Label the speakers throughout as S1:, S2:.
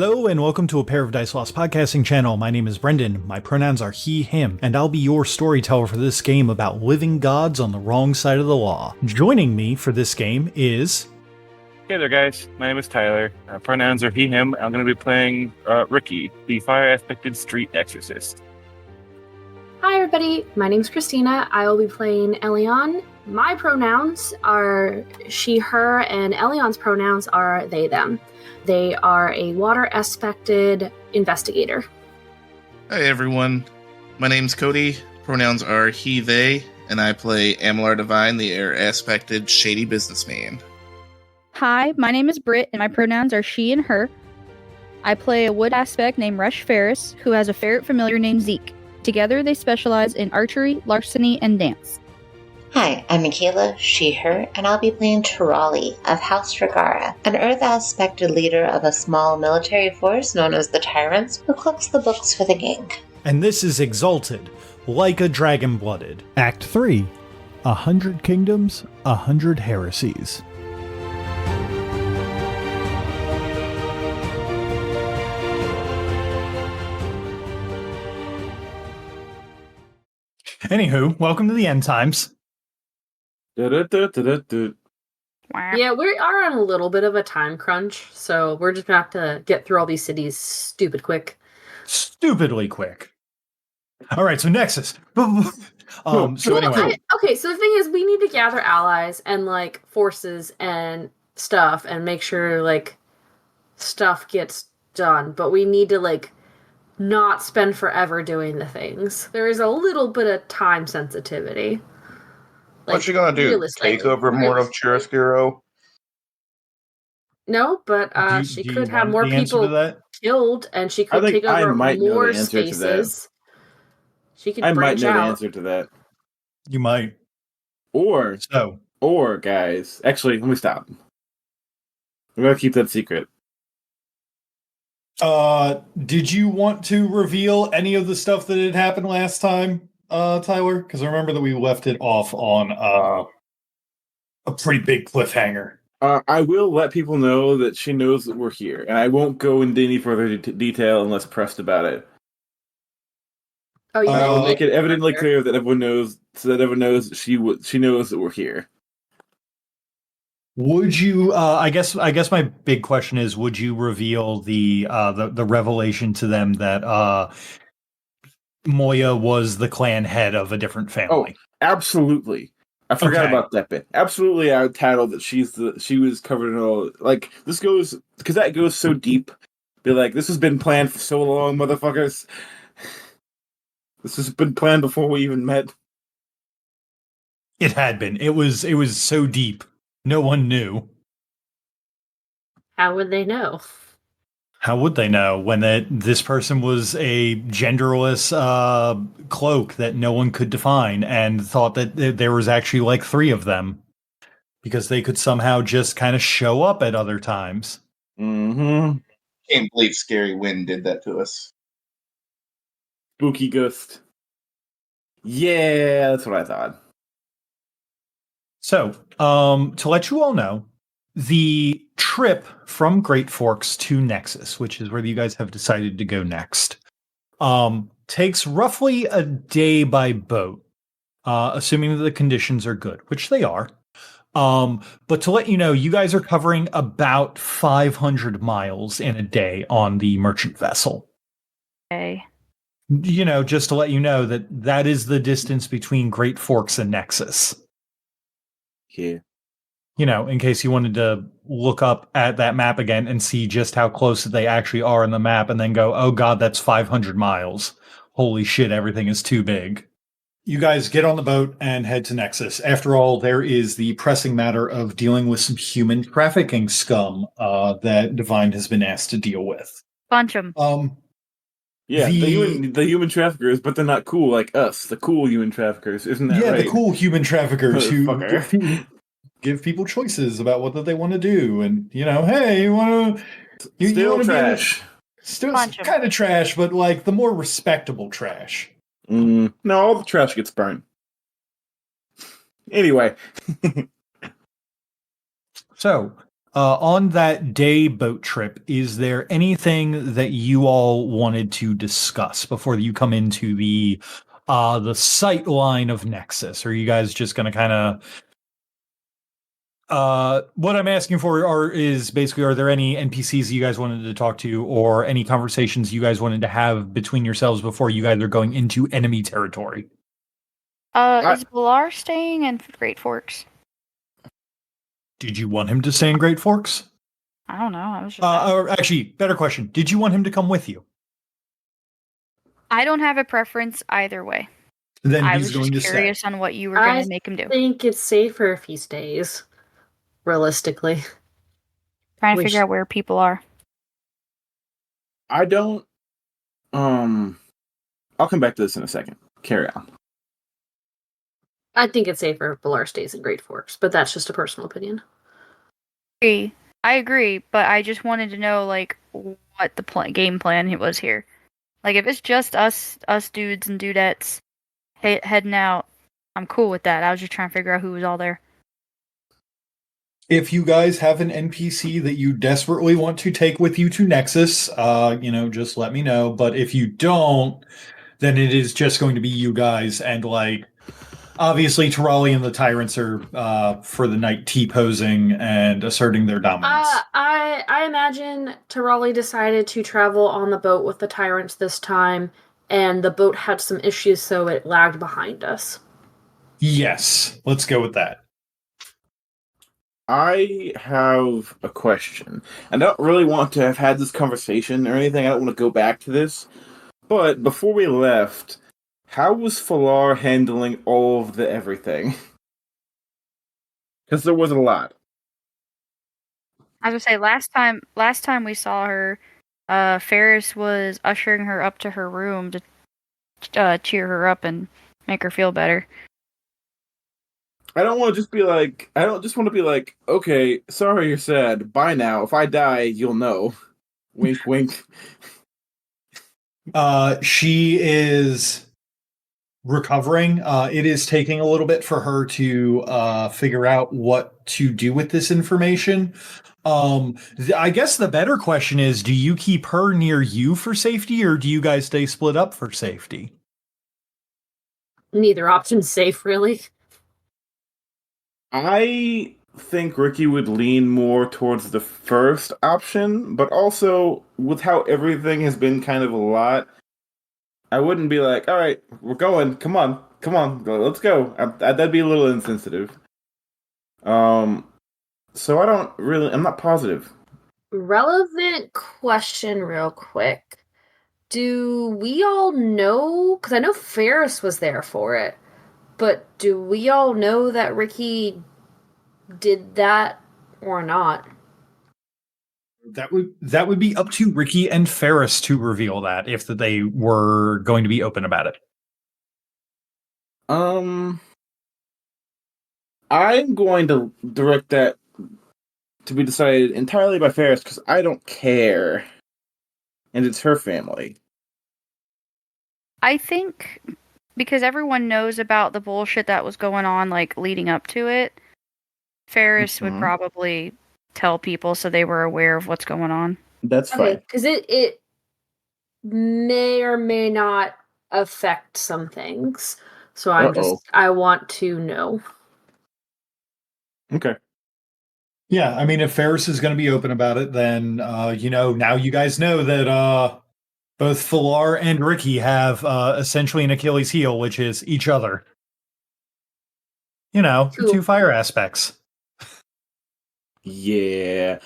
S1: Hello and welcome to A Pair of Dice Lost podcasting channel. My name is Brendan, my pronouns are he, him, and I'll be your storyteller for this game about living gods on the wrong side of the law. Joining me for this game is...
S2: Hey there guys, my name is Tyler. Pronouns are he, him. I'm going to be playing Ricky, the fire-aspected street exorcist.
S3: Hi everybody, my name's Christina. I will be playing Elion. My pronouns are she, her, and Elion's pronouns are they, them. They are a water-aspected investigator.
S4: Hi everyone, my name's Cody. Pronouns are he, they, and I play Amalar Divine, the air-aspected shady businessman.
S5: Hi, my name is Britt, and my pronouns are she and her. I play a wood aspect named Rush Ferris, who has a ferret familiar named Zeke. Together, they specialize in archery, larceny, and dance.
S6: Hi, I'm Michaela, she, her, and I'll be playing Tirali of House Regara, an Earth-aspected leader of a small military force known as the Tyrants, who cooks the books for the gang.
S1: And this is Exalted, like a dragon-blooded. Act 3, 100 Kingdoms, 100 Heresies. Anywho, welcome to the end times.
S3: Yeah, we are on a little bit of a time crunch, so we're just gonna have to get through all these cities
S1: Stupidly quick. All right, so Nexus. Anyway.
S3: So the thing is, we need to gather allies and like forces and stuff, and make sure like stuff gets done. But we need to like not spend forever doing the things. There is a little bit of time sensitivity. Like,
S4: What's she gonna do? Take over more of Chiaroscuro?
S3: No, but she could have more people killed, and she could take over more spaces. She could branch out.
S2: Know the answer to that.
S1: You might.
S2: Or guys, actually, let me stop. We're gonna keep that secret.
S1: Did you want to reveal any of the stuff that had happened last time, Tyler? Because I remember that we left it off on a pretty big cliffhanger.
S2: I will let people know that she knows that we're here, and I won't go into any further detail unless pressed about it.
S3: Oh, yeah.
S2: I will make it evidently clear that everyone knows, so that everyone knows she knows that we're here.
S1: Would you? I guess my big question is: would you reveal the revelation to them that Moya was the clan head of a different family?
S2: Oh, absolutely. I forgot about that bit. Absolutely, I would title that she was covered in all. Like, this goes, because that goes so deep. Be like, this has been planned for so long, motherfuckers. This has been planned before we even met.
S1: It had been. It was so deep. No one knew.
S3: How would they know?
S1: How would they know when this person was a genderless cloak that no one could define, and thought that there was actually like 3 of them because they could somehow just kind of show up at other times?
S4: Mm-hmm. Can't believe Scary Wind did that to us.
S2: Spooky ghost. Yeah, that's what I thought.
S1: So, to let you all know, the trip from Great Forks to Nexus, which is where you guys have decided to go next, takes roughly a day by boat, assuming that the conditions are good, which they are. But to let you know, you guys are covering about 500 miles in a day on the merchant vessel.
S5: Okay.
S1: You know, just to let you know that is the distance between Great Forks and Nexus.
S2: Yeah.
S1: You know, in case you wanted to look up at that map again and see just how close they actually are on the map and then go, oh god, that's 500 miles. Holy shit, everything is too big. You guys get on the boat and head to Nexus. After all, there is the pressing matter of dealing with some human trafficking scum that Divine has been asked to deal with.
S5: Bunch them.
S2: Yeah, the human traffickers, but they're not cool like us, the cool human traffickers, isn't that right?
S1: Yeah, the cool human traffickers who give people choices about what that they want to do, and you know, hey, you want to
S2: still trash,
S1: still kind of trash, but like the more respectable trash.
S2: No, all the trash gets burned. Anyway,
S1: so On that day boat trip, is there anything that you all wanted to discuss before you come into the sight line of Nexus? Or are you guys just going to kind of what I'm asking for is basically, are there any NPCs you guys wanted to talk to, or any conversations you guys wanted to have between yourselves before you guys are going into enemy territory?
S5: Is Bilar staying in Great Forks?
S1: Did you want him to stay in Great Forks?
S5: I don't know. I was just
S1: or actually, better question. Did you want him to come with you?
S5: I don't have a preference either way.
S1: Then
S5: I
S1: he's
S5: was
S1: going
S5: just
S1: to
S5: curious
S1: stay.
S5: on what you were going to make him do.
S3: I think it's safer if he stays. Realistically.
S5: Trying to figure out where people are.
S2: I don't. I'll come back to this in a second. Carry on.
S3: I think it's safer if Bilar stays in Great Forks, but that's just a personal opinion.
S5: I agree, but I just wanted to know, like, what the game plan was here. Like, if it's just us dudes and dudettes heading out, I'm cool with that. I was just trying to figure out who was all there.
S1: If you guys have an NPC that you desperately want to take with you to Nexus, just let me know. But if you don't, then it is just going to be you guys, and like, obviously Tirali and the Tyrants are for the night T-posing and asserting their dominance.
S3: I imagine Tirali decided to travel on the boat with the Tyrants this time, and the boat had some issues, so it lagged behind us.
S1: Yes, let's go with that.
S2: I have a question. I don't really want to have had this conversation or anything. I don't want to go back to this. But before we left, how was Falar handling all of the everything? Because there was a lot.
S5: I was gonna say last time we saw her, Ferris was ushering her up to her room to cheer her up and make her feel better.
S2: I don't want to just want to be like, okay, sorry you're sad. Bye now. If I die, you'll know. Wink, wink.
S1: She is recovering. It is taking a little bit for her to figure out what to do with this information. I guess the better question is, do you keep her near you for safety, or do you guys stay split up for safety?
S3: Neither option's safe, really.
S2: I think Ricky would lean more towards the first option, but also with how everything has been kind of a lot, I wouldn't be like, all right, we're going. Come on, let's go. That'd be a little insensitive. So I'm not positive.
S3: Relevant question real quick. Do we all know, because I know Ferris was there for it, but do we all know that Ricky did that or not?
S1: That would be up to Ricky and Ferris to reveal that, if they were going to be open about it.
S2: I'm going to direct that to be decided entirely by Ferris because I don't care, and it's her family.
S5: I think because everyone knows about the bullshit that was going on, like, leading up to it, Ferris would probably tell people so they were aware of what's going on.
S2: That's fine.
S3: Because it may or may not affect some things. So I want to know.
S2: Okay.
S1: Yeah, I mean, if Ferris is going to be open about it, then, now you guys know that both Falar and Ricky have essentially an Achilles heel, which is each other. Two fire aspects.
S2: Yeah.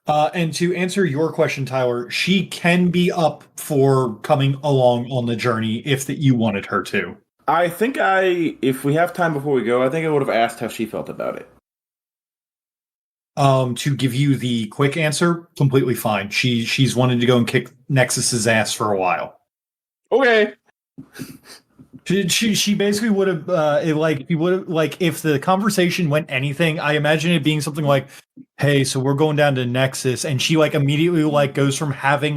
S1: And to answer your question, Tyler, she can be up for coming along on the journey if you wanted her to.
S2: I think if we have time before we go, I think I would have asked how she felt about it.
S1: To give you the quick answer, completely fine. She's wanted to go and kick Nexus's ass for a while.
S2: Okay.
S1: She basically would have if the conversation went anything, I imagine it being something like, hey, so we're going down to Nexus, and she immediately goes from having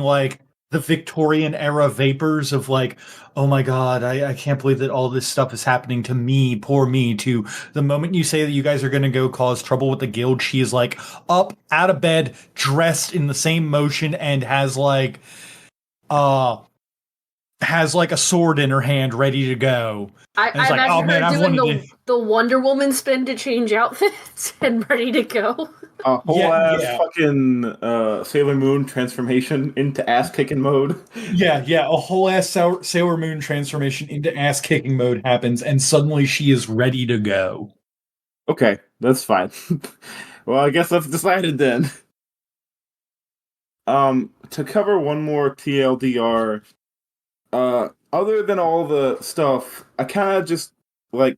S1: the Victorian era vapors of like, oh my God, I can't believe that all this stuff is happening to me, poor me, to the moment you say that you guys are going to go cause trouble with the guild, she is like up out of bed, dressed in the same motion, and has like a sword in her hand ready to go.
S3: I
S1: like,
S3: imagine her doing the Wonder Woman spin to change outfits and ready to go.
S2: A whole ass fucking Sailor Moon transformation into ass kicking mode.
S1: Yeah, a whole ass Sailor Moon transformation into ass kicking mode happens, and suddenly she is ready to go.
S2: Okay, that's fine. Well, I guess that's decided then. To cover one more TLDR, other than all the stuff, I kind of just like,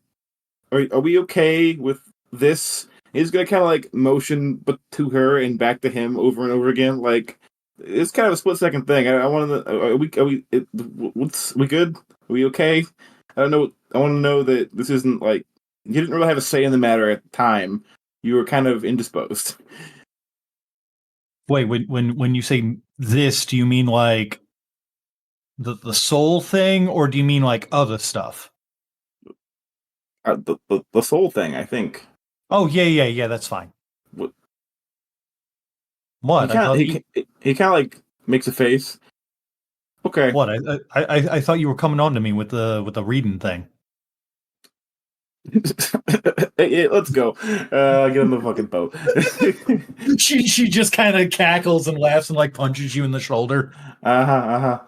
S2: are we okay with this? He's gonna kind of like motion, but to her and back to him over and over again. Like it's kind of a split second thing. I want to. Are we good? Are we okay? I don't know. I want to know that this isn't like you didn't really have a say in the matter at the time. You were kind of indisposed.
S1: Wait, when you say this, do you mean like the soul thing, or do you mean like other stuff?
S2: The soul thing, I think.
S1: Oh yeah, that's fine. What?
S2: He kind of like makes a face. Okay.
S1: What? I thought you were coming on to me with the reading thing.
S2: Hey, let's go. Get on the fucking boat.
S1: she just kind of cackles and laughs and like punches you in the shoulder. Yeah,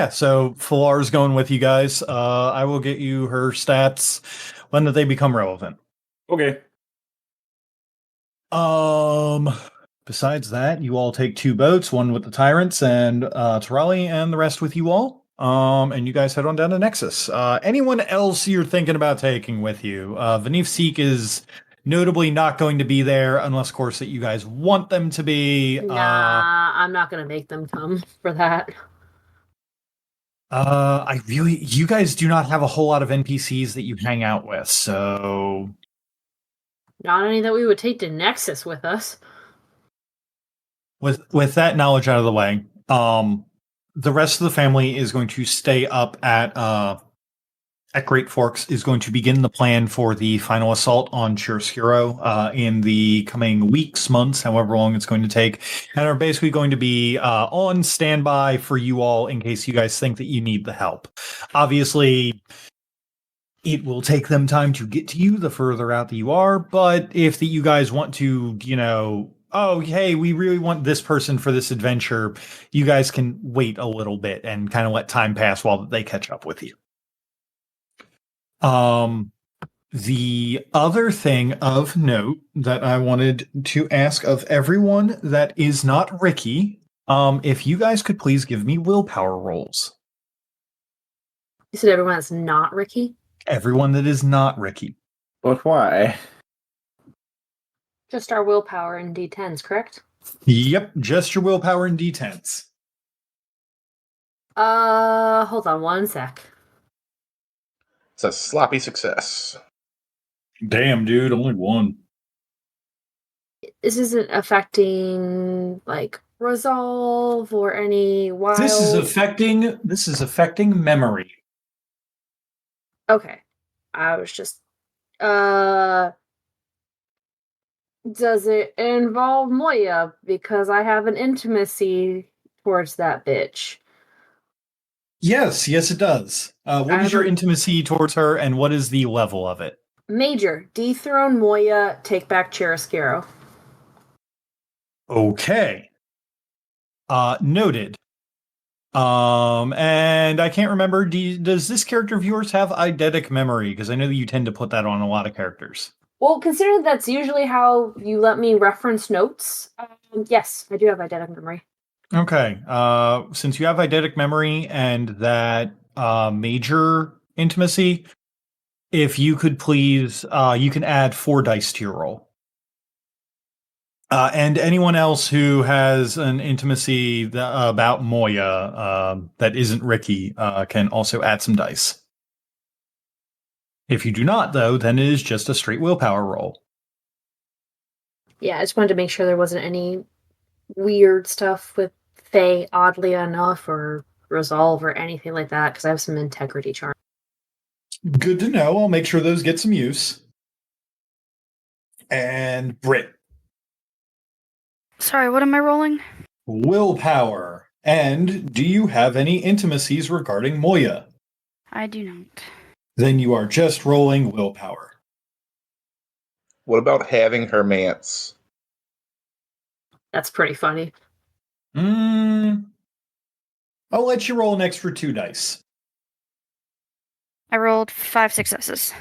S1: so Falar's going with you guys. I will get you her stats when they become relevant.
S2: Okay.
S1: Besides that, you all take 2 boats, one with the tyrants and Tarali, and the rest with you all. And you guys head on down to Nexus. Anyone else you're thinking about taking with you? Vanif Seek is notably not going to be there unless, of course, that you guys want them to be.
S3: Nah, I'm not going to make them come for that.
S1: You guys do not have a whole lot of NPCs that you hang out with, so.
S3: Not any that we would take to Nexus with us.
S1: With that knowledge out of the way, the rest of the family is going to stay up at Great Forks, is going to begin the plan for the final assault on Chiaroscuro in the coming weeks, months, however long it's going to take, and are basically going to be on standby for you all in case you guys think that you need the help. Obviously, it will take them time to get to you the further out that you are, but if you guys want to, oh, hey, we really want this person for this adventure, you guys can wait a little bit and kind of let time pass while they catch up with you. The other thing of note that I wanted to ask of everyone that is not Ricky, if you guys could please give me willpower rolls.
S3: You said everyone that's not Ricky?
S1: Everyone that is not Ricky.
S2: But why?
S3: Just our willpower in D10s, correct?
S1: Yep, just your willpower in D10s.
S3: Hold on one sec.
S4: It's a sloppy success.
S1: Damn, dude, only 1.
S3: This isn't affecting like resolve or any wild.
S1: This is affecting memory.
S3: Okay. I was just does it involve Moya? Because I have an intimacy towards that bitch.
S1: Yes, it does. What is your intimacy towards her, and what is the level of it?
S3: Major. Dethrone Moya, take back Chiaroscuro.
S1: Okay. Noted. And I can't remember, does this character of yours have eidetic memory? Because I know that you tend to put that on a lot of characters.
S3: Well, considering that's usually how you let me reference notes, yes, I do have eidetic memory.
S1: Okay. Since you have eidetic memory and that major intimacy, if you could please, you can add 4 dice to your roll. And anyone else who has an intimacy about Moya that isn't Ricky can also add some dice. If you do not, though, then it is just a straight willpower roll.
S3: Yeah, I just wanted to make sure there wasn't any weird stuff with Fey, oddly enough, or Resolve or anything like that, because I have some integrity charm.
S1: Good to know. I'll make sure those get some use. And Brit.
S5: Sorry, what am I rolling?
S1: Willpower. And do you have any intimacies regarding Moya?
S5: I do not.
S1: Then you are just rolling willpower.
S4: What about having her mance?
S3: That's pretty funny.
S1: I'll let you roll an extra 2 dice.
S5: I rolled 5 successes.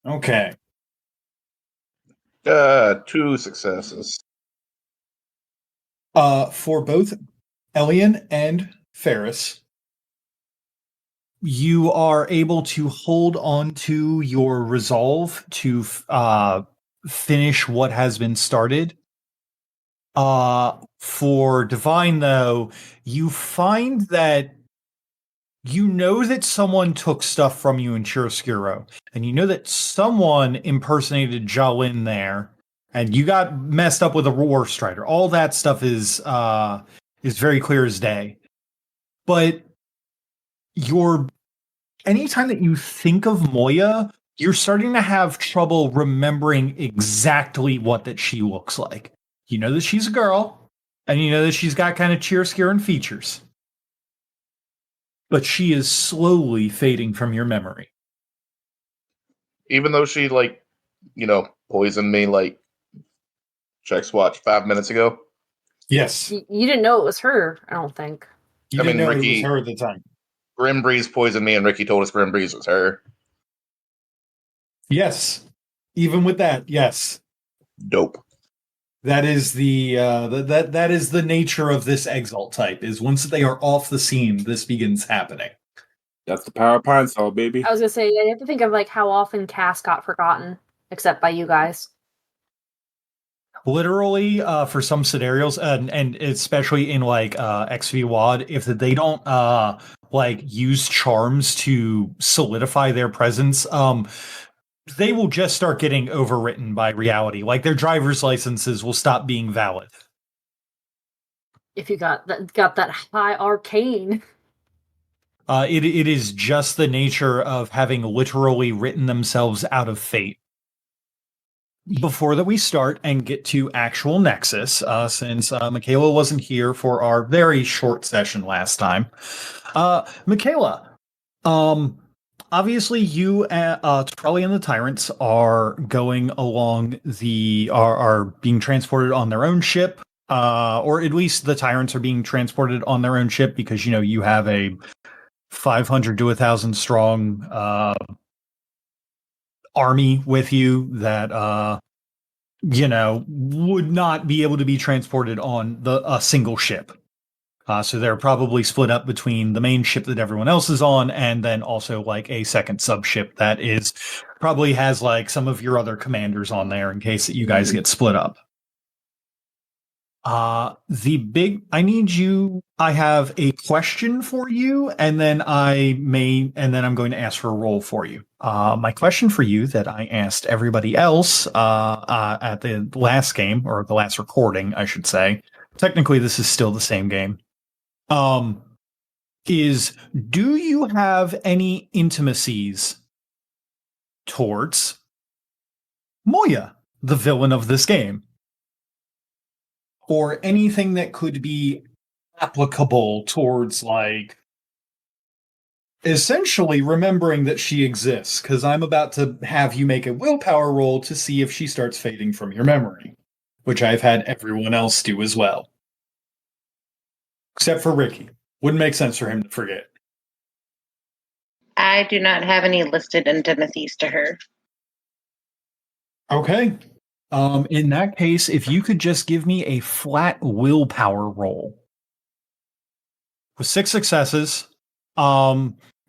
S1: Okay.
S4: 2 successes.
S1: For both Elian and Ferris, you are able to hold on to your resolve to finish what has been started. For Divine, though, you find that you know that someone took stuff from you in Chiaroscuro, and you know that someone impersonated Jalin there, and you got messed up with a War Strider. All that stuff is very clear as day. But anytime that you think of Moya, you're starting to have trouble remembering exactly what that she looks like. You know that she's a girl, and you know that she's got kind of Chiaroscuran features. But she is slowly fading from your memory.
S4: Even though she, poisoned me, check watch 5 minutes ago?
S1: Yes.
S3: You didn't know it was her, I don't think.
S1: You didn't know it was her at the time.
S4: Grim Breeze poisoned me, and Ricky told us Grim Breeze was her.
S1: Yes. Even with that, yes.
S4: Dope.
S1: That is that is the nature of this Exalt type, is once they are off the scene, this begins happening.
S2: That's the power of Pine Sol, baby.
S3: I was gonna say, you have to think of how often Cass got forgotten, except by you guys.
S1: Literally, for some scenarios, and especially in XV WAD, if they don't use charms to solidify their presence, they will just start getting overwritten by reality. Like their driver's licenses will stop being valid.
S3: If you got that high arcane.
S1: It is just the nature of having literally written themselves out of fate. Before that we start and get to actual Nexus, since Michaela wasn't here for our very short session last time. Michaela, obviously you, Trelly and the Tyrants are going along are being transported on their own ship, or at least the Tyrants are being transported on their own ship because, you have a 500 to 1,000 strong army with you that would not be able to be transported on a single ship. So they're probably split up between the main ship that everyone else is on, and then also a second subship that probably has some of your other commanders on there in case that you guys get split up. I have a question for you, and then I'm going to ask for a roll for you. My question for you that I asked everybody else at the last game, or the last recording, I should say. Technically, this is still the same game. Is do you have any intimacies towards Moya, the villain of this game? Or anything that could be applicable towards, essentially remembering that she exists, because I'm about to have you make a willpower roll to see if she starts fading from your memory, which I've had everyone else do as well. Except for Ricky. Wouldn't make sense for him to forget.
S6: I do not have any listed intimacies to her.
S1: Okay. In that case, if you could just give me a flat willpower roll. With 6 successes,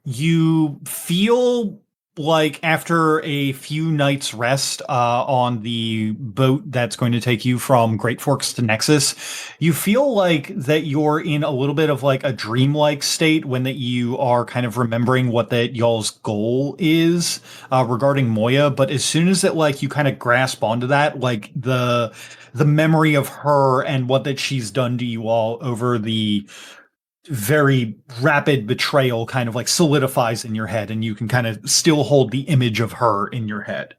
S1: you feel like after a few nights rest on the boat that's going to take you from Great Forks to Nexus, you feel like that you're in a little bit of like a dreamlike state when that you are kind of remembering what that y'all's goal is regarding Moya. But as soon as it like you kind of grasp onto that, like the memory of her and what that she's done to you all over the very rapid betrayal kind of like solidifies in your head, and you can kind of still hold the image of her in your head.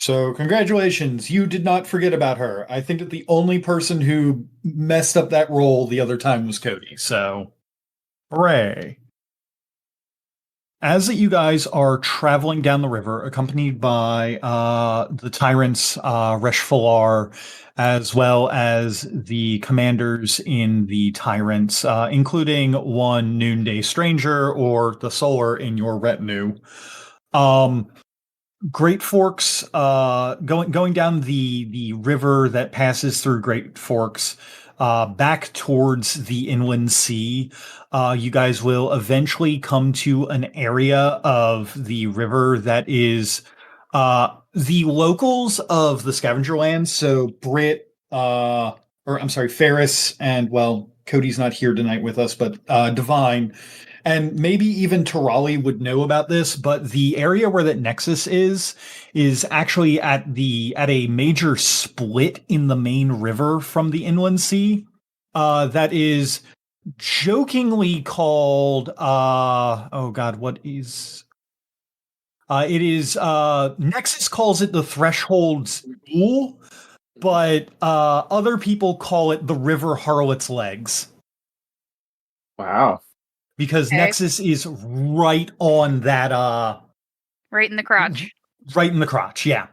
S1: So congratulations, you did not forget about her. I think that the only person who messed up that role the other time was Cody, so hooray. As that you guys are traveling down the river, accompanied by the tyrants, Resh Falar, as well as the commanders in the tyrants, including one Noonday Stranger or the Solar in your retinue. Great Forks, going down the river that passes through Great Forks, back towards the inland sea. You guys will eventually come to an area of the river that is the locals of the Scavenger Lands. So Britt, Ferris, and well, Cody's not here tonight with us, but Divine, and maybe even Tarali would know about this, but the area where that Nexus is actually at a major split in the main river from the inland sea. That is jokingly called oh god, what is it is Nexus calls it the Threshold's Pool, but other people call it the River Harlot's Legs.
S2: Wow.
S1: Because Nexus is right on that
S5: right in the crotch.
S1: Right in the crotch, yeah.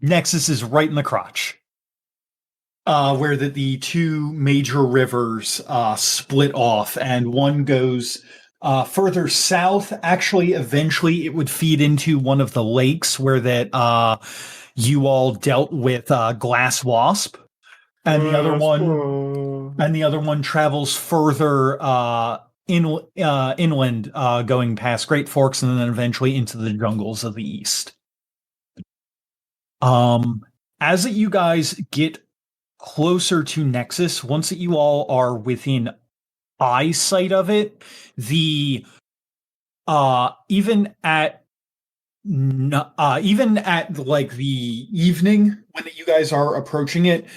S1: Nexus is right in the crotch. Where the two major rivers split off, and one goes further south. Actually, eventually it would feed into one of the lakes where that you all dealt with Glass Wasp. And the other one travels further inland, going past Great Forks and then eventually into the jungles of the east. As you guys get closer to Nexus, once that you all are within eyesight of it, the even at like the evening when you guys are approaching it,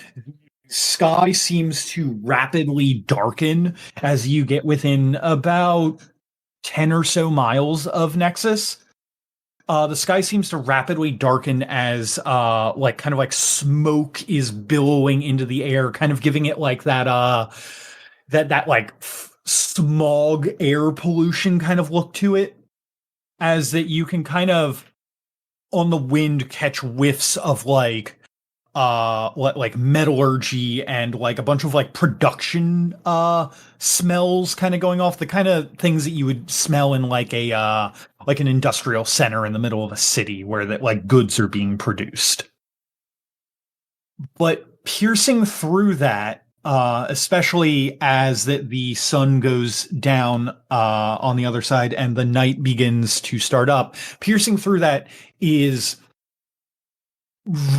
S1: sky seems to rapidly darken as you get within about 10 or so miles of Nexus. The sky seems to rapidly darken as like kind of like smoke is billowing into the air, kind of giving it like that that like smog air pollution kind of look to it, as that you can kind of on the wind catch whiffs of like metallurgy and like a bunch of like production smells kind of going off, the kind of things that you would smell in like a like an industrial center in the middle of a city where that like goods are being produced. But piercing through that, especially as the sun goes down on the other side and the night begins to start up, piercing through that is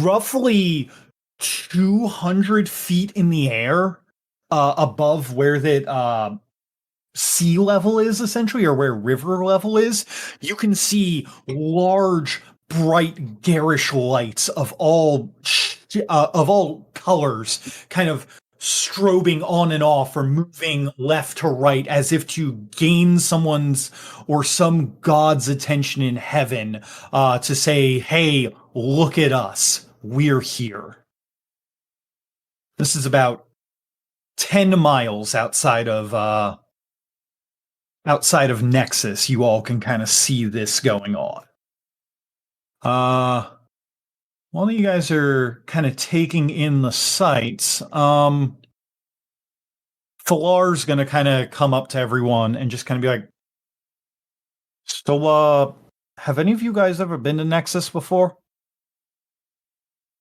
S1: roughly 200 feet in the air above where that sea level is, essentially, or where river level is. You can see large, bright, garish lights of all colors kind of strobing on and off or moving left to right as if to gain someone's or some god's attention in heaven, to say, hey, look at us, we're here. This is about 10 miles outside of Nexus. You all can kind of see this going on. While you guys are kind of taking in the sights, Falar's going to kind of come up to everyone and just kind of be like, so, have any of you guys ever been to Nexus before?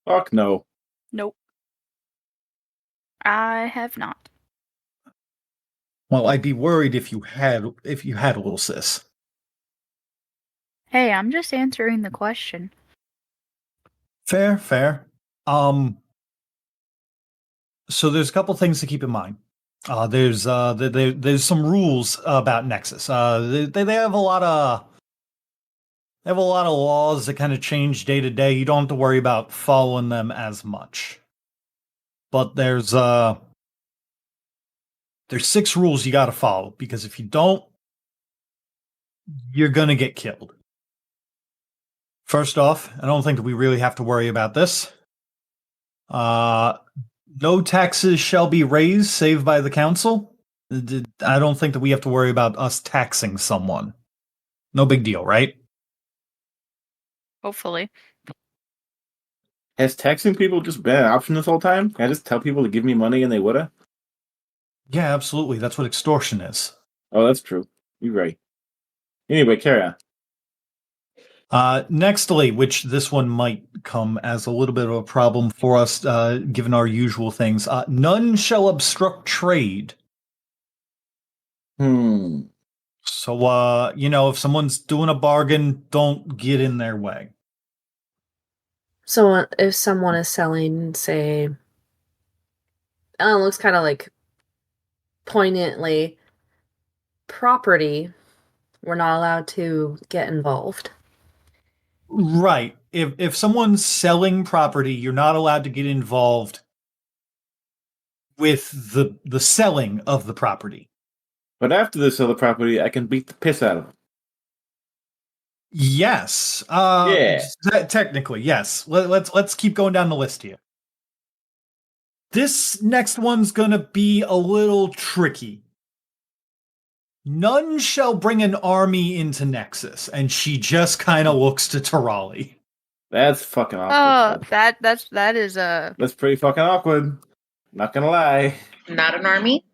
S2: Fuck no.
S5: Nope. I have not.
S1: Well, I'd be worried if you had, little sis.
S5: Hey, I'm just answering the question.
S1: Fair. So there's a couple things to keep in mind. There's some rules about Nexus. They have a lot of laws that kind of change day to day. You don't have to worry about following them as much. But there's 6 rules you got to follow, because if you don't, you're gonna get killed. First off, I don't think that we really have to worry about this. No taxes shall be raised save by the council. I don't think that we have to worry about us taxing someone. No big deal, right?
S5: Hopefully.
S2: Has taxing people just been an option this whole time? Can I just tell people to give me money and they woulda?
S1: Yeah, absolutely. That's what extortion is.
S2: Oh, that's true. You're right. Anyway, carry on.
S1: Nextly, which this one might come as a little bit of a problem for us, given our usual things. None shall obstruct trade. So, if someone's doing a bargain, don't get in their way.
S3: So if someone is selling, say, it looks kind of like poignantly property, we're not allowed to get involved.
S1: Right. If someone's selling property, you're not allowed to get involved with the selling of the property.
S2: But after they sell the property, I can beat the piss out of them.
S1: Yes. Technically, yes. Let's keep going down the list here. This next one's gonna be a little tricky. None shall bring an army into Nexus, and she just kind of looks to Tarali.
S2: That's fucking awkward.
S5: That is
S2: That's pretty fucking awkward. Not gonna lie.
S6: Not an army,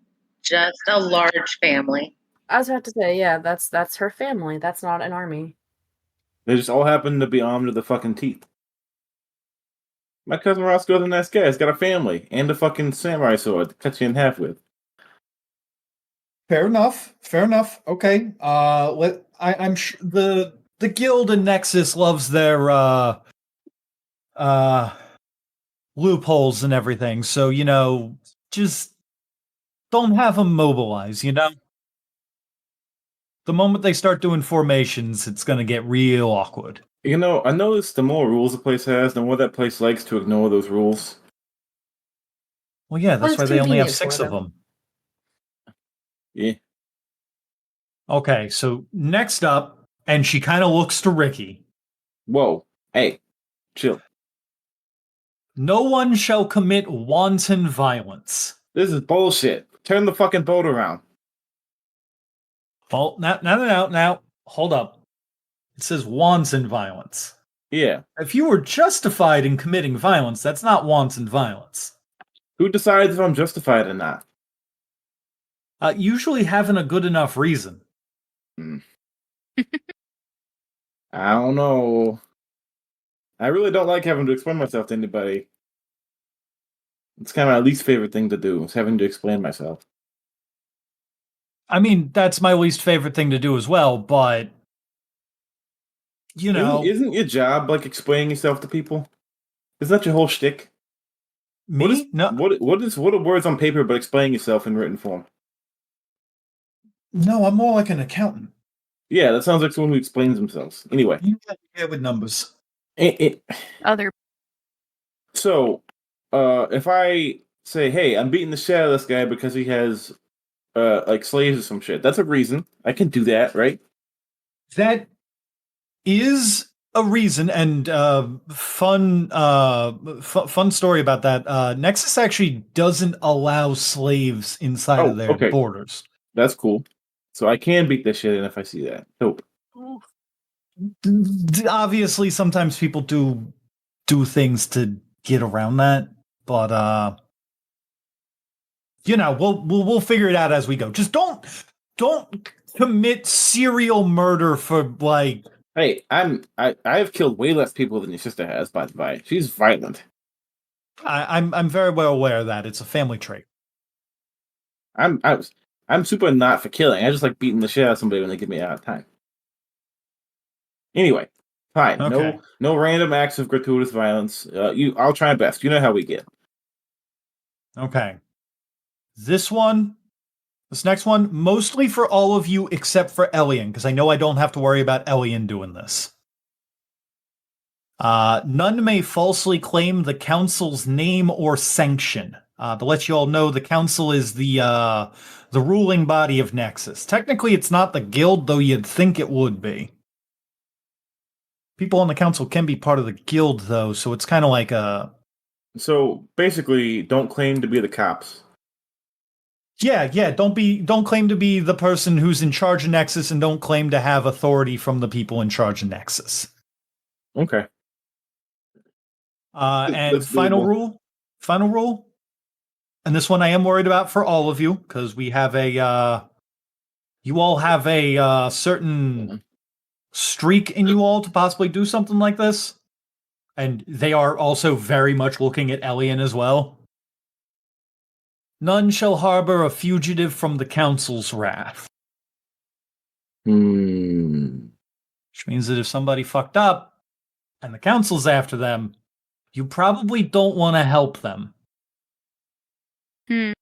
S6: just a large family.
S3: I was about to say, yeah, that's her family. That's not an army.
S2: They just all happen to be armed to the fucking teeth. My cousin Roscoe's a nice guy. He's got a family and a fucking samurai sword to cut you in half with.
S1: Fair enough. Okay. I'm sure the guild in Nexus loves their loopholes and everything. So, just don't have them mobilize, The moment they start doing formations, it's going to get real awkward.
S2: I noticed the more rules a place has, the more that place likes to ignore those rules.
S1: Well, yeah, that's why they only have 6 of them.
S2: Yeah.
S1: Okay, so next up, and she kind of looks to Ricky.
S2: Whoa. Hey, chill.
S1: No one shall commit wanton violence.
S2: This is bullshit. Turn the fucking boat around.
S1: Well, now, hold up. It says wanton violence.
S2: Yeah.
S1: If you were justified in committing violence, that's not wanton violence.
S2: Who decides if I'm justified or not?
S1: Usually having a good enough reason.
S2: I don't know. I really don't like having to explain myself to anybody. It's kind of my least favorite thing to do, is having to explain myself.
S1: I mean, that's my least favorite thing to do as well, but
S2: Isn't your job like explaining yourself to people? Isn't that your whole shtick?
S1: Me?
S2: What are words on paper but explaining yourself in written form?
S1: No, I'm more like an accountant.
S2: Yeah, that sounds like someone who explains themselves. Anyway.
S1: Yeah, with numbers.
S5: other.
S2: So, if I say, hey, I'm beating the shit out of this guy because he has, like, slaves or some shit, that's a reason. I can do that, right?
S1: That is a reason, and fun story about that. Nexus actually doesn't allow slaves inside of their borders.
S2: That's cool. So I can beat this shit in if I see that. Nope.
S1: Obviously, sometimes people do things to get around that, but we'll figure it out as we go. Just don't commit serial murder for like.
S2: Hey, I have killed way less people than your sister has, by the way. She's violent.
S1: I'm very well aware of that. It's a family trait.
S2: I'm super not for killing. I just like beating the shit out of somebody when they give me out of time. Anyway, fine.
S1: Okay.
S2: No random acts of gratuitous violence. I'll try my best. You know how we get.
S1: Okay. This next one, mostly for all of you except for Elian, because I know I don't have to worry about Elian doing this. None may falsely claim the council's name or sanction. To let you all know, the council is the ruling body of Nexus. Technically, it's not the guild, though you'd think it would be. People on the council can be part of the guild, though, so it's kind of like a...
S2: So, basically, don't claim to be the cops.
S1: Yeah, don't claim to be the person who's in charge of Nexus, and don't claim to have authority from the people in charge of Nexus.
S2: Okay.
S1: And final rule, and this one I am worried about for all of you, because we have you all have a certain streak in you all to possibly do something like this. And they are also very much looking at Elian as well. None shall harbor a fugitive from the council's wrath. Which means that if somebody fucked up, and the council's after them, you probably don't want to help them.
S5: I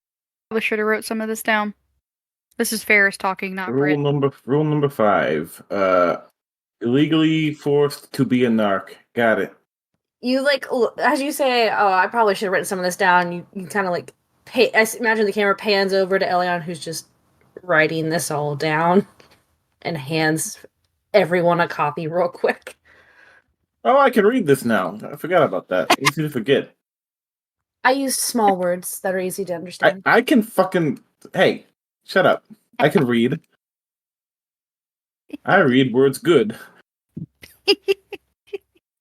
S5: should have wrote some of this down. This is Ferris talking, not
S2: Rule number 5. Illegally forced to be a narc. Got it.
S3: You as you say, oh, I probably should have written some of this down. You kind of I imagine the camera pans over to Elion, who's just writing this all down, and hands everyone a copy real quick.
S2: Oh, I can read this now. I forgot about that. Easy to forget.
S3: I use small words that are easy to understand.
S2: I can fucking... Hey, shut up. I can read. I read words good.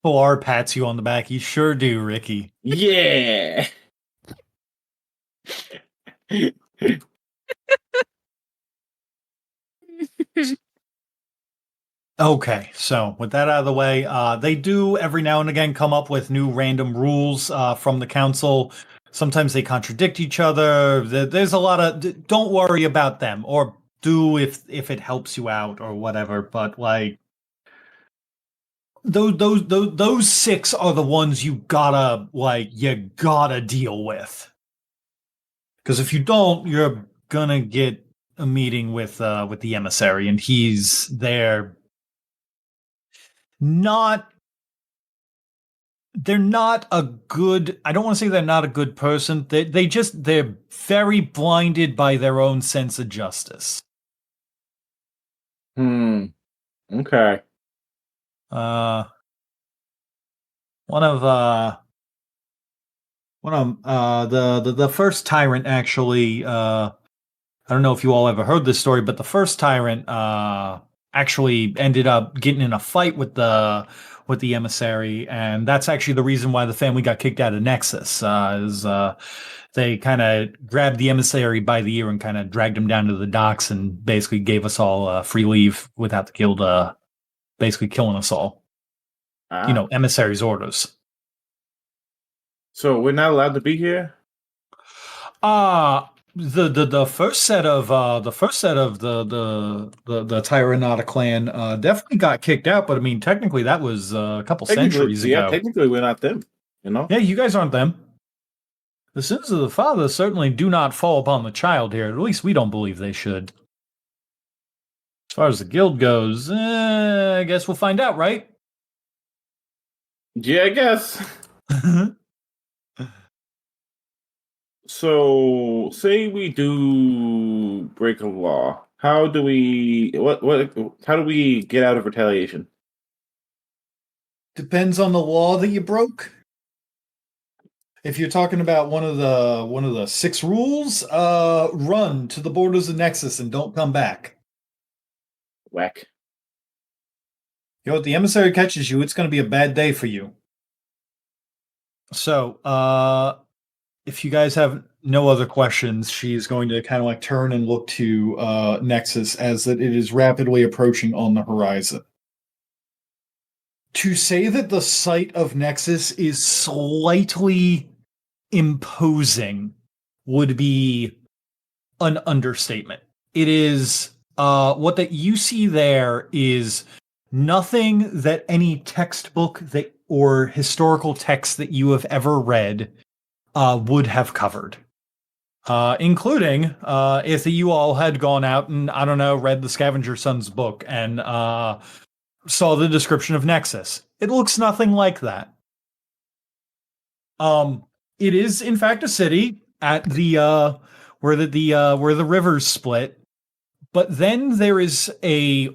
S1: Polar pats you on the back. You sure do, Ricky.
S2: Yeah!
S1: Okay, so with that out of the way, they do every now and again come up with new random rules from the council. Sometimes they contradict each other. There's a lot of... Don't worry about them, or do if it helps you out or whatever. But those 6 are the ones you gotta deal with. Because if you don't, you're gonna get a meeting with the emissary, and he's there. They're not a good... I don't want to say they're not a good person. They're very blinded by their own sense of justice.
S2: Okay.
S1: One of the first tyrant, actually, I don't know if you all ever heard this story, but the first tyrant actually ended up getting in a fight with the emissary, and that's actually the reason why the family got kicked out of Nexus. They kind of grabbed the emissary by the ear and kind of dragged him down to the docks and basically gave us all free leave without the guild basically killing us all. Emissary's orders.
S2: So we're not allowed to be here?
S1: The first set of the Tyranata clan definitely got kicked out, but I mean technically that was a couple centuries ago.
S2: Yeah, technically we're not them,
S1: Yeah, you guys aren't them. The sins of the father certainly do not fall upon the child here. At least we don't believe they should. As far as the guild goes, I guess we'll find out, right?
S2: Yeah, I guess. So, say we do break a law. How do we get out of retaliation?
S1: Depends on the law that you broke. If you're talking about one of the 6 rules, run to the borders of Nexus and don't come back.
S2: Whack.
S1: If the emissary catches you, it's going to be a bad day for you. So, if you guys have no other questions, she's going to kind of turn and look to Nexus as that it is rapidly approaching on the horizon. To say that the sight of Nexus is slightly imposing would be an understatement. It is what that you see there is nothing that any textbook or historical text that you have ever read would have covered. Including if you all had gone out and, I don't know, read the Scavenger Sons book and saw the description of Nexus. It looks nothing like that. It is, in fact, a city at the where the rivers split. But then there is a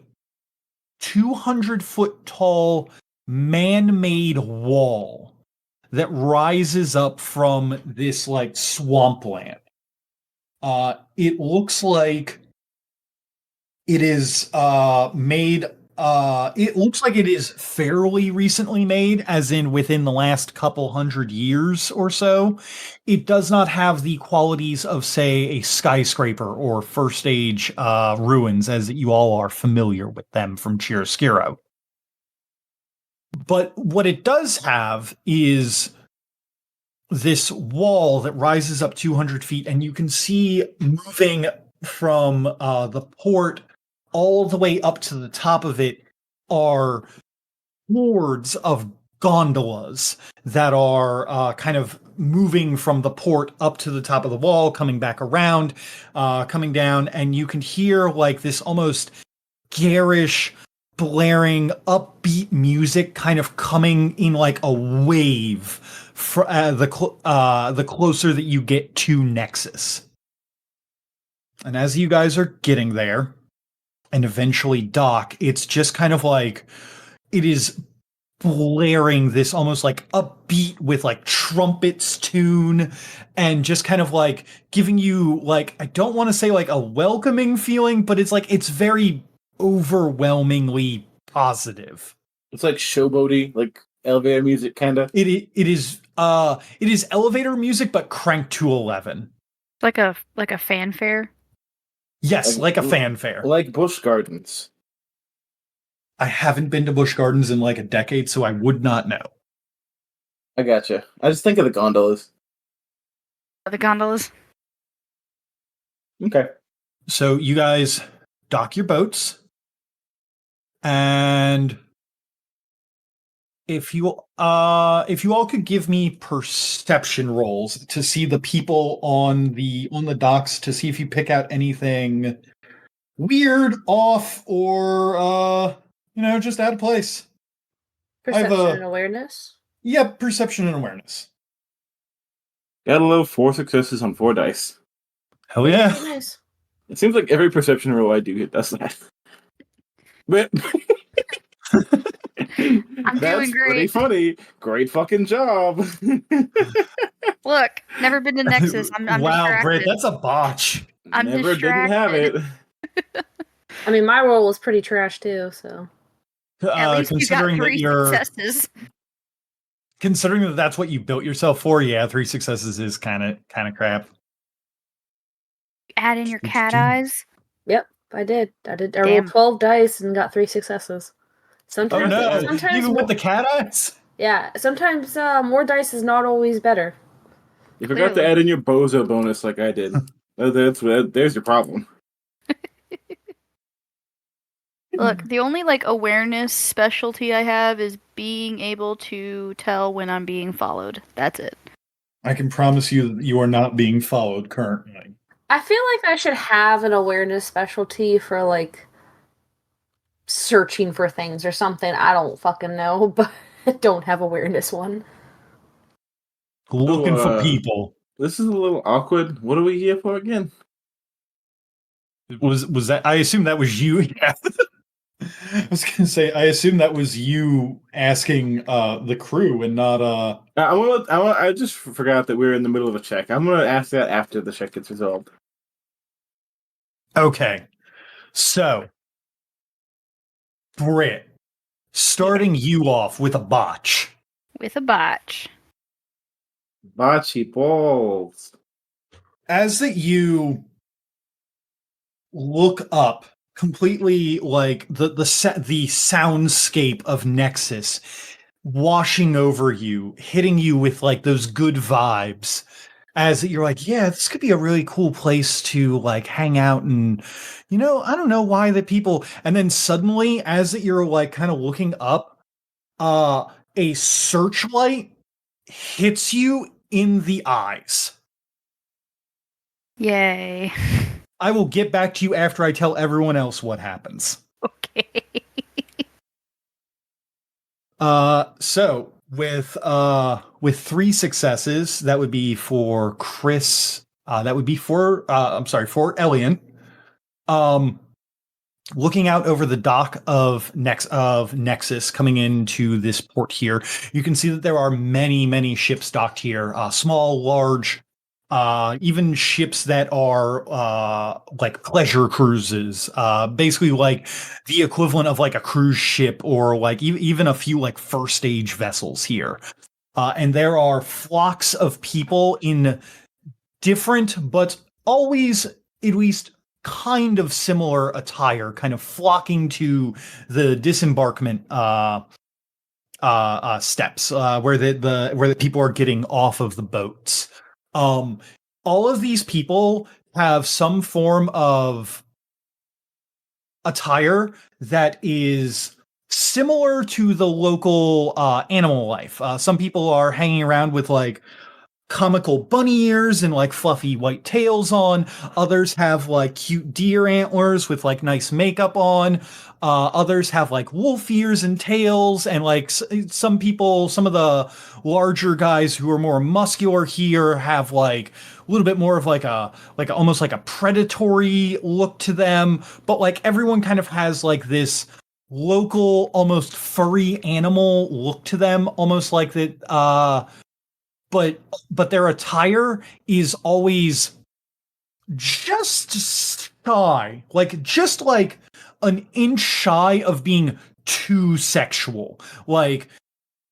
S1: 200-foot tall man-made wall that rises up from this like swampland. It looks like it is made. It looks like it is fairly recently made, as in within the last couple hundred years or so. It does not have the qualities of, say, a skyscraper or first age ruins, as you all are familiar with them from Chiaroscuro. But what it does have is this wall that rises up 200 feet, and you can see moving from the port all the way up to the top of it are hordes of gondolas that are kind of moving from the port up to the top of the wall, coming back around, coming down, and you can hear like this almost garish, blaring, upbeat music kind of coming in like a wave the closer that you get to Nexus. And as you guys are getting there and eventually dock, it's just kind of like it is blaring this almost like upbeat with like trumpets tune and just kind of like giving you like, I don't want to say like a welcoming feeling, but it's like it's very overwhelmingly positive.
S2: It's like showboaty, like elevator music kind of.
S1: It is elevator music but cranked to 11.
S5: Like a fanfare?
S1: Yes, like a fanfare.
S2: Like Busch Gardens.
S1: I haven't been to Busch Gardens in like a decade, so I would not know.
S2: I gotcha. I just think of the gondolas.
S5: The gondolas?
S2: Okay.
S1: So you guys dock your boats, and if you all could give me perception rolls to see the people on the docks, to see if you pick out anything weird, off, or just out of place.
S3: Perception and awareness?
S1: Yep, perception and awareness.
S2: Got a little 4 successes on 4 dice.
S1: Hell yeah.
S3: Nice.
S2: It seems like every perception roll I do does that. But
S5: I'm doing great.
S2: Pretty funny. Great fucking job.
S5: Look, never been to Nexus. I'm
S1: wow,
S5: distracted.
S1: Britt, that's a botch.
S5: I'm
S2: Never
S5: distracted.
S2: didn't have it.
S3: I mean, my roll was pretty trash too, so.
S5: At least you got
S1: Considering
S5: 3
S1: that you're
S5: successes.
S1: considering that that's what you built yourself for, yeah, 3 successes is kind of crap.
S5: Add in your cat eyes.
S3: Yep, I did. I rolled 12 dice and got 3 successes. Sometimes,
S1: oh no!
S3: sometimes
S1: Even with the cat eyes?
S3: Yeah, sometimes more dice is not always better.
S2: You forgot to add in your bozo bonus like I did. There's your problem.
S5: Look, the only awareness specialty I have is being able to tell when I'm being followed. That's it.
S1: I can promise you that you are not being followed currently.
S3: I feel like I should have an awareness specialty for searching for things or something. I don't fucking know, but I don't have awareness one.
S1: Looking for people.
S2: This is a little awkward. What are we here for again?
S1: Was that? I assume that was you. Yeah. I was gonna say, I assume that was you asking the crew and not
S2: I just forgot that we were in the middle of a check. I'm gonna ask that after the check gets resolved.
S1: Okay. So Britt, starting you off with a botch.
S5: With a botch.
S2: Bocce balls.
S1: As that you look up completely the soundscape of Nexus washing over you, hitting you with those good vibes, as you're like, yeah, this could be a really cool place to like hang out and, I don't know why the people, and then suddenly as you're like kind of looking up, a searchlight hits you in the eyes.
S5: Yay.
S1: I will get back to you after I tell everyone else what happens.
S5: Okay.
S1: So with 3 successes, that would be for Chris. That would be for Elian. Looking out over the dock of Nexus coming into this port here, you can see that there are many, many ships docked here. Small, large, even ships that are like pleasure cruises, basically like the equivalent of like a cruise ship or like even a few like first stage vessels here. And there are flocks of people in different but always at least kind of similar attire, kind of flocking to the disembarkment steps where the people are getting off of the boats. All of these people have some form of attire that is similar to the local animal life. Some people are hanging around with like comical bunny ears and like fluffy white tails on. Others have like cute deer antlers with like nice makeup on. Others have like wolf ears and tails, and like some of the larger guys who are more muscular here have like a little bit more of like almost like a predatory look to them. But like everyone kind of has like this local, almost furry animal look to them, almost like that. But their attire is always just shy, just like an inch shy of being too sexual. Like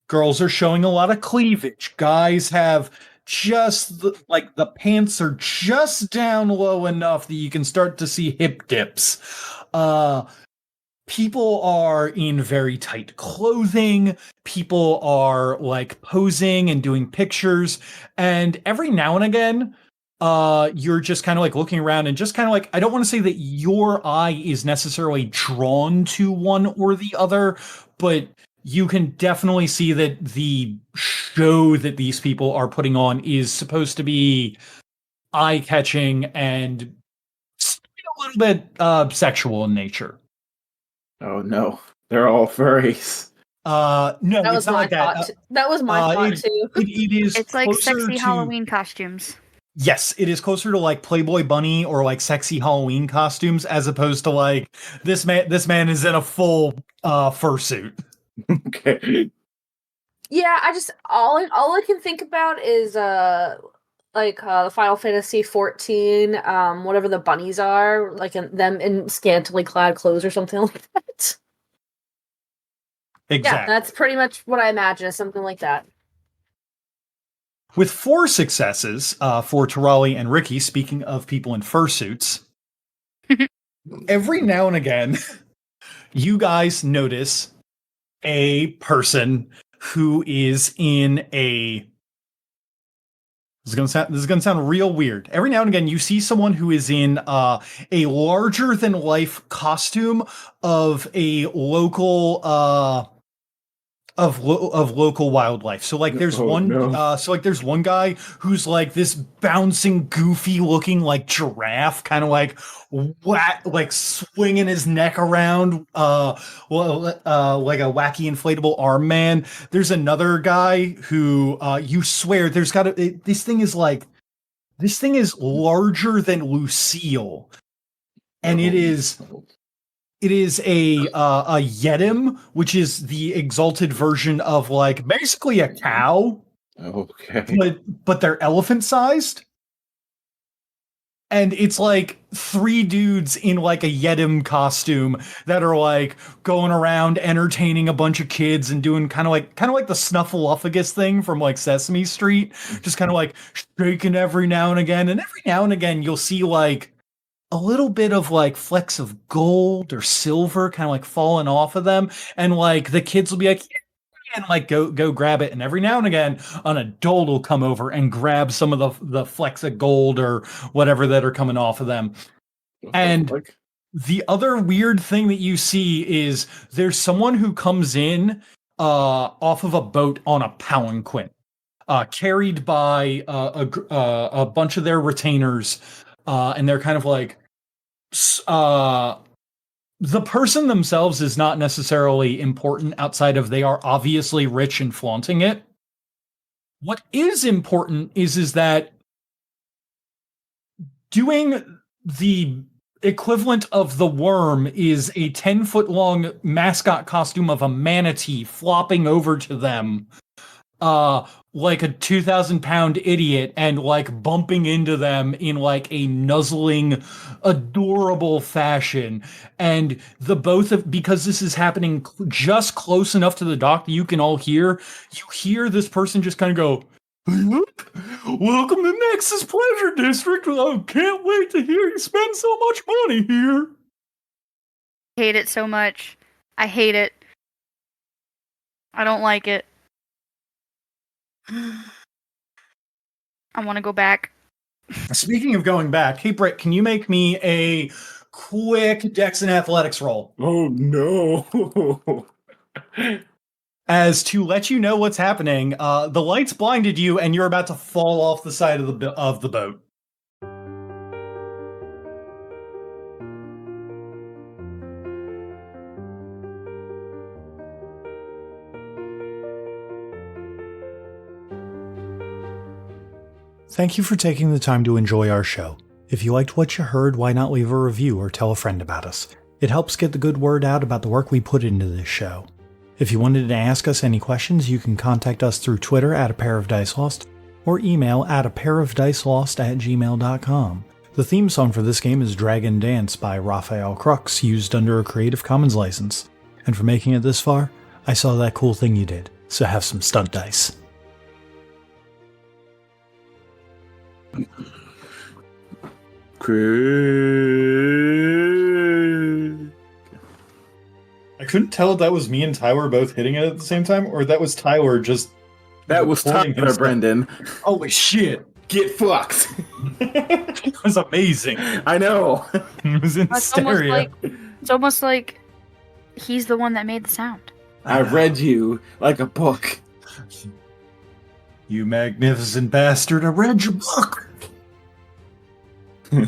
S1: girls are showing a lot of cleavage. Guys have just the pants are just down low enough that you can start to see hip dips. People are in very tight clothing. People are like posing and doing pictures. And every now and again, you're just kind of like looking around and just kind of like, I don't want to say that your eye is necessarily drawn to one or the other, but you can definitely see that the show that these people are putting on is supposed to be eye-catching and a little bit sexual in nature.
S2: Oh no, they're all furries.
S1: No,
S3: that
S1: it's not like that.
S3: That was my thought too.
S1: It is.
S5: It's like sexy Halloween costumes.
S1: Yes, it is closer to like Playboy Bunny or like sexy Halloween costumes, as opposed to like this man is in a full fursuit.
S2: Okay.
S3: Yeah, all I can think about is the Final Fantasy 14, whatever the bunnies are, like them in scantily clad clothes or something like that.
S1: Exactly.
S3: Yeah, that's pretty much what I imagine, is something like that.
S1: With 4 successes for Tarali and Ricky, speaking of people in fursuits, every now and again, you guys notice a person who is in a... This is gonna sound real weird. Every now and again, you see someone who is in a larger than life costume of a local of local wildlife. So like there's there's one guy who's like this bouncing, goofy looking like giraffe, kind of like swinging his neck around like a wacky inflatable arm man. There's another guy who you swear this thing is larger than Lucille, and it is a Yedim, which is the exalted version of like basically a cow.
S2: Okay.
S1: But they're elephant sized. And it's like 3 dudes in like a Yedim costume that are like going around entertaining a bunch of kids and doing kind of like the Snuffleupagus thing from like Sesame Street, just kind of like shaking every now and again. And every now and again you'll see like a little bit of like flecks of gold or silver kind of like falling off of them, and like the kids will be like, and like go grab it. And every now and again, an adult will come over and grab some of the flecks of gold or whatever that are coming off of them. And the other weird thing that you see is there's someone who comes in off of a boat on a palanquin, carried by a bunch of their retainers, and they're kind of like the person themselves is not necessarily important outside of they are obviously rich and flaunting it. What is important is that doing the equivalent of the worm is a 10-foot long mascot costume of a manatee flopping over to them like a 2,000-pound idiot and like bumping into them in like a nuzzling, adorable fashion. And the both of, because this is happening just close enough to the dock that you can all hear, you hear this person just kind of go, "Welcome to Nexus Pleasure District. I can't wait to hear you spend so much money here."
S5: I hate it so much. I hate it. I don't like it. I want to go back.
S1: Speaking of going back, hey Britt, can you make me a quick Dex and Athletics roll?
S2: Oh no.
S1: As to let you know what's happening, the lights blinded you and you're about to fall off the side of the boat. Thank you for taking the time to enjoy our show. If you liked what you heard, why not leave a review or tell a friend about us? It helps get the good word out about the work we put into this show. If you wanted to ask us any questions, you can contact us through Twitter at apairofdicelost or email at apairofdicelost@gmail.com. The theme song for this game is Dragon Dance by Raphael Crux, used under a Creative Commons license. And for making it this far, I saw that cool thing you did, so have some stunt dice. I couldn't tell if that was me and Tyler both hitting it at the same time, or that was Tyler just...
S2: That was Tyler, Brendan.
S1: Holy shit.
S2: Get fucked.
S1: It was amazing.
S2: I know.
S1: It was in stereo.
S5: It's almost like he's the one that made the sound.
S2: I read you like a book.
S1: You magnificent bastard, I read your book. All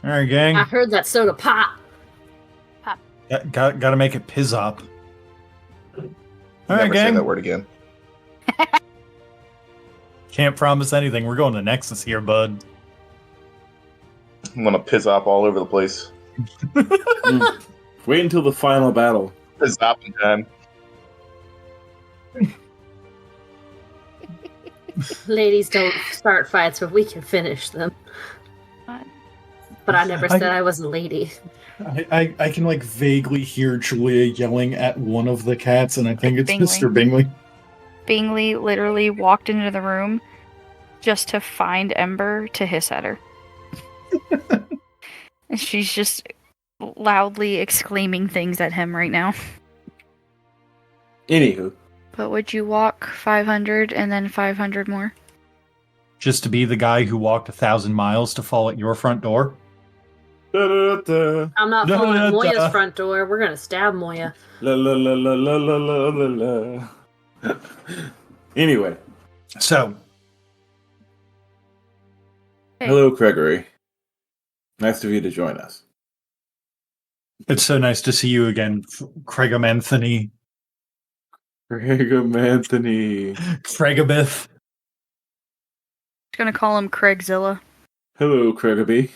S1: right, gang.
S3: I heard that soda pop.
S5: Pop.
S1: Got to make it pizzop. All right,
S4: Never
S1: gang.
S4: say that word again.
S1: Can't promise anything. We're going to Nexus here, bud.
S4: I'm gonna pizzop all over the place.
S2: Wait until the final battle.
S4: Pizzopping time.
S3: Ladies don't start fights, but we can finish them. But I never said I was a lady.
S1: I can like vaguely hear Julia yelling at one of the cats, and I think it's
S5: Bingley.
S1: Mr. Bingley.
S5: Bingley literally walked into the room just to find Ember to hiss at her. And she's just loudly exclaiming things at him right now.
S2: Anywho.
S5: But would you walk 500 and then 500 more?
S1: Just to be the guy who walked 1,000 miles to fall at your front door?
S2: Da-da-da.
S3: I'm not falling at
S1: Da-da-da.
S3: Moya's front door. We're gonna stab Moya.
S2: La la la la la la la la la. Anyway.
S1: So,
S5: Hey.
S2: Hello, Gregory. Nice of you to join us.
S1: it's so nice to see you again, Craigum Anthony.
S2: Craigum Anthony.
S1: Craigabith.
S5: Just gonna call him Craigzilla.
S2: Hello, Craigaby.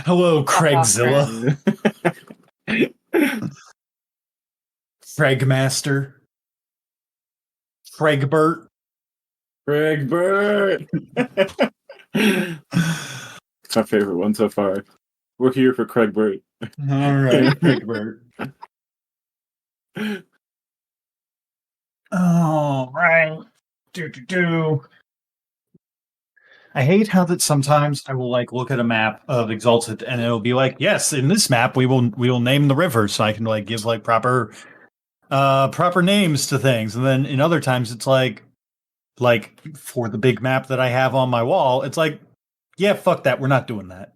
S1: Hello, Craigzilla. Craigmaster. Craigbert.
S2: Craigbert. It's my favorite one so far. We're here for Craigbert.
S1: All right, Craigbert. All right. Do. I hate how that sometimes I will like look at a map of Exalted and it'll be like, yes, in this map we will name the river, so I can like give like proper names to things. And then in other times it's like for the big map that I have on my wall, it's like, yeah, fuck that, we're not doing that.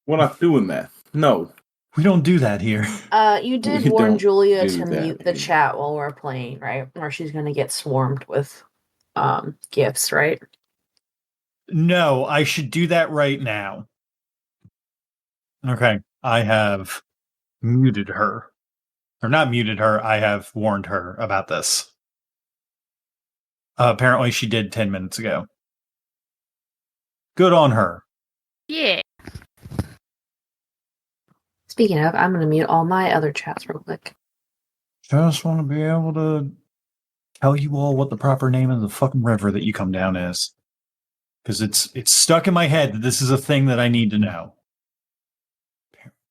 S2: We're not doing that. No.
S1: We don't do that here.
S3: You did
S2: We
S3: warn
S2: don't
S3: Julia
S2: do
S3: to
S2: that
S3: mute the
S2: here.
S3: chat while we're playing, right? Or she's gonna get swarmed with gifts, right?
S1: No, I should do that right now. Okay, I have muted her. Or not muted her, I have warned her about this. Apparently she did 10 minutes ago. Good on her.
S5: Yeah.
S3: Speaking of, I'm gonna mute all my other chats real quick.
S1: Just want to be able to tell you all what the proper name of the fucking river that you come down is. Because it's stuck in my head that this is a thing that I need to know.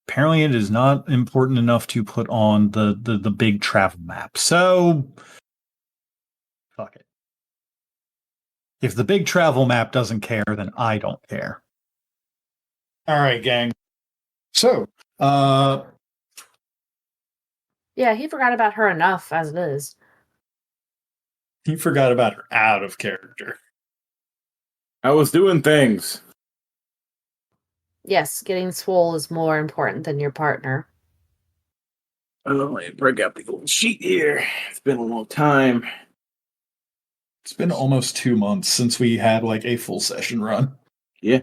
S1: Apparently it is not important enough to put on the big travel map. So, fuck it. If the big travel map doesn't care, then I don't care. All right, gang. So,
S3: Yeah, he forgot about her enough as it is.
S1: he forgot about her out of character.
S2: I was doing things.
S3: Yes, getting swole is more important than your partner.
S2: Oh, let me break out the old sheet here. It's been a long time.
S1: It's been almost 2 months since we had like a full session run.
S2: Yeah.